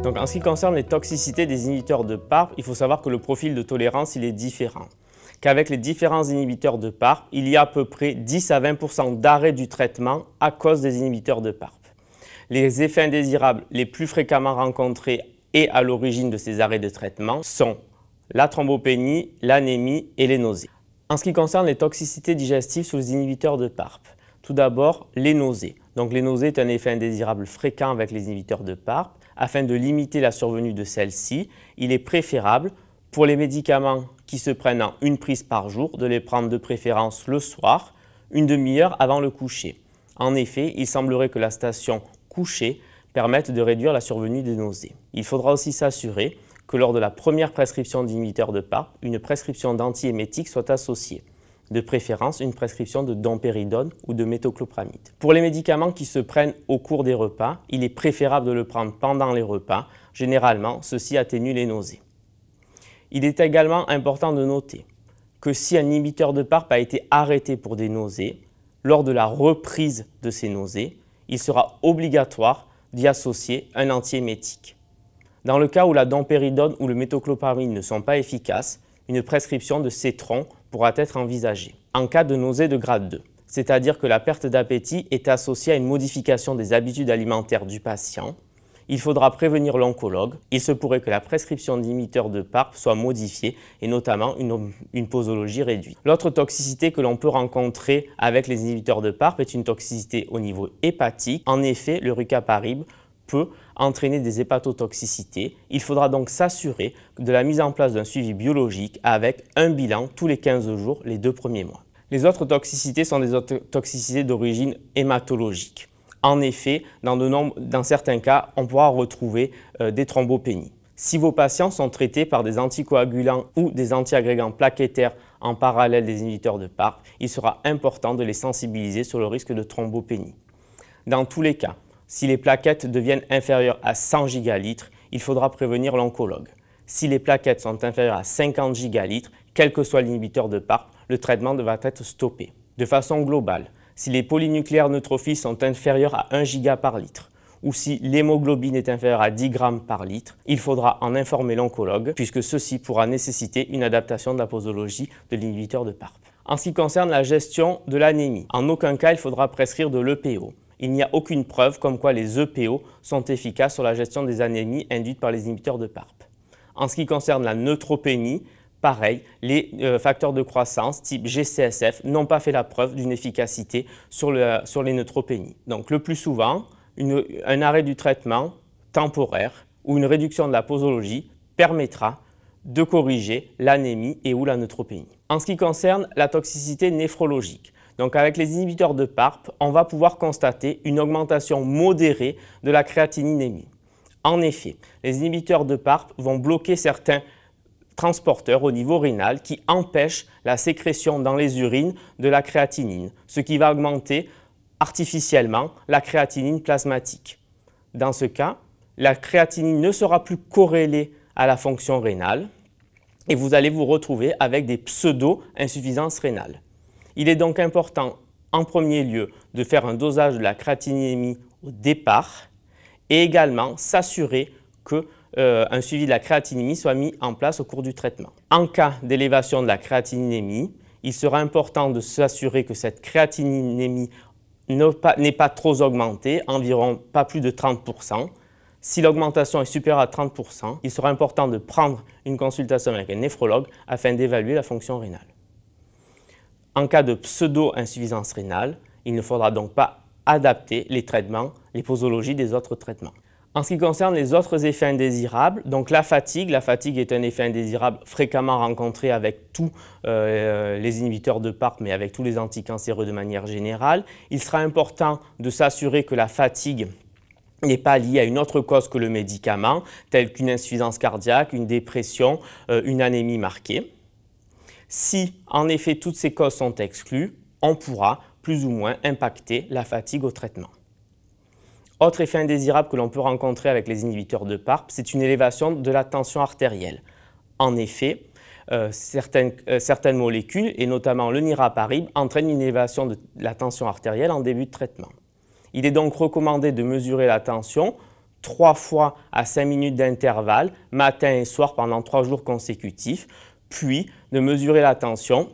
Donc, en ce qui concerne les toxicités des inhibiteurs de PARP, il faut savoir que le profil de tolérance il est différent. Qu'avec les différents inhibiteurs de PARP, il y a à peu près 10 à 20% d'arrêt du traitement à cause des inhibiteurs de PARP. Les effets indésirables les plus fréquemment rencontrés et à l'origine de ces arrêts de traitement sont la thrombopénie, l'anémie et les nausées. En ce qui concerne les toxicités digestives sous les inhibiteurs de PARP, tout d'abord les nausées. Donc les nausées est un effet indésirable fréquent avec les inhibiteurs de PARP. Afin de limiter la survenue de celle-ci, il est préférable pour les médicaments qui se prennent en une prise par jour de les prendre de préférence le soir, une demi-heure avant le coucher. En effet, il semblerait que la station coucher permette de réduire la survenue des nausées. Il faudra aussi s'assurer que lors de la première prescription d'inhibiteurs de PARP, une prescription d'antiémétiques soit associée. De préférence, une prescription de dompéridone ou de méthoclopramide. Pour les médicaments qui se prennent au cours des repas, il est préférable de le prendre pendant les repas. Généralement, ceci atténue les nausées. Il est également important de noter que si un inhibiteur de PARP a été arrêté pour des nausées, lors de la reprise de ces nausées, il sera obligatoire d'y associer un antiémétique. Dans le cas où la dompéridone ou le méthoclopramide ne sont pas efficaces, une prescription de cétron pourra être envisagée. En cas de nausée de grade 2, c'est-à-dire que la perte d'appétit est associée à une modification des habitudes alimentaires du patient, il faudra prévenir l'oncologue. Il se pourrait que la prescription d'inhibiteurs de PARP soit modifiée et notamment une posologie réduite. L'autre toxicité que l'on peut rencontrer avec les inhibiteurs de PARP est une toxicité au niveau hépatique. En effet, le rucaparib peut entraîner des hépatotoxicités. Il faudra donc s'assurer de la mise en place d'un suivi biologique avec un bilan tous les 15 jours les 2 premiers mois. Les autres toxicités sont des toxicités d'origine hématologique. En effet, dans certains cas, on pourra retrouver des thrombopénies. Si vos patients sont traités par des anticoagulants ou des antiagrégants plaquettaires en parallèle des inhibiteurs de PARP, il sera important de les sensibiliser sur le risque de thrombopénie. Dans tous les cas, si les plaquettes deviennent inférieures à 100 gigalitres, il faudra prévenir l'oncologue. Si les plaquettes sont inférieures à 50 gigalitres, quel que soit l'inhibiteur de PARP, le traitement devra être stoppé. De façon globale, si les polynucléaires neutrophiles sont inférieurs à 1 giga par litre ou si l'hémoglobine est inférieure à 10 grammes par litre, il faudra en informer l'oncologue puisque ceci pourra nécessiter une adaptation de la posologie de l'inhibiteur de PARP. En ce qui concerne la gestion de l'anémie, en aucun cas il faudra prescrire de l'EPO. Il n'y a aucune preuve comme quoi les EPO sont efficaces sur la gestion des anémies induites par les inhibiteurs de PARP. En ce qui concerne la neutropénie, pareil, les facteurs de croissance type GCSF n'ont pas fait la preuve d'une efficacité sur les neutropénies. Donc le plus souvent, un arrêt du traitement temporaire ou une réduction de la posologie permettra de corriger l'anémie et ou la neutropénie. En ce qui concerne la toxicité néphrologique, donc avec les inhibiteurs de PARP, on va pouvoir constater une augmentation modérée de la créatininémie. En effet, les inhibiteurs de PARP vont bloquer certains transporteurs au niveau rénal qui empêchent la sécrétion dans les urines de la créatinine, ce qui va augmenter artificiellement la créatinine plasmatique. Dans ce cas, la créatinine ne sera plus corrélée à la fonction rénale et vous allez vous retrouver avec des pseudo-insuffisances rénales. Il est donc important en premier lieu de faire un dosage de la créatininémie au départ et également s'assurer qu'un suivi de la créatininémie soit mis en place au cours du traitement. En cas d'élévation de la créatininémie, il sera important de s'assurer que cette créatininémie n'est pas trop augmentée, environ pas plus de 30%. Si l'augmentation est supérieure à 30%, il sera important de prendre une consultation avec un néphrologue afin d'évaluer la fonction rénale. En cas de pseudo-insuffisance rénale, il ne faudra donc pas adapter les traitements, les posologies des autres traitements. En ce qui concerne les autres effets indésirables, donc la fatigue est un effet indésirable fréquemment rencontré avec tous les inhibiteurs de PARP, mais avec tous les anticancéreux de manière générale. Il sera important de s'assurer que la fatigue n'est pas liée à une autre cause que le médicament, telle qu'une insuffisance cardiaque, une dépression, une anémie marquée. Si en effet toutes ces causes sont exclues, on pourra plus ou moins impacter la fatigue au traitement. Autre effet indésirable que l'on peut rencontrer avec les inhibiteurs de PARP, c'est une élévation de la tension artérielle. En effet, certaines molécules, et notamment le niraparib, entraînent une élévation de la tension artérielle en début de traitement. Il est donc recommandé de mesurer la tension 3 fois à 5 minutes d'intervalle, matin et soir pendant 3 jours consécutifs, puis de mesurer la tension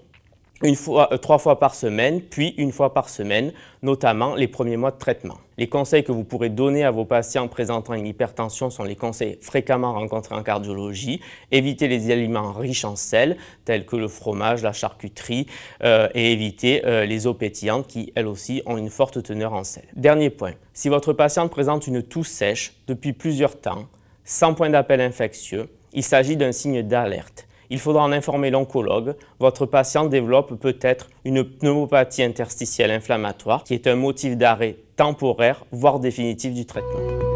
3 fois par semaine, puis 1 fois par semaine, notamment les premiers mois de traitement. Les conseils que vous pourrez donner à vos patients présentant une hypertension sont les conseils fréquemment rencontrés en cardiologie. Éviter les aliments riches en sel, tels que le fromage, la charcuterie, et éviter les eaux pétillantes qui, elles aussi, ont une forte teneur en sel. Dernier point, si votre patiente présente une toux sèche depuis plusieurs temps, sans point d'appel infectieux, il s'agit d'un signe d'alerte. Il faudra en informer l'oncologue. Votre patient développe peut-être une pneumopathie interstitielle inflammatoire qui est un motif d'arrêt temporaire, voire définitif du traitement.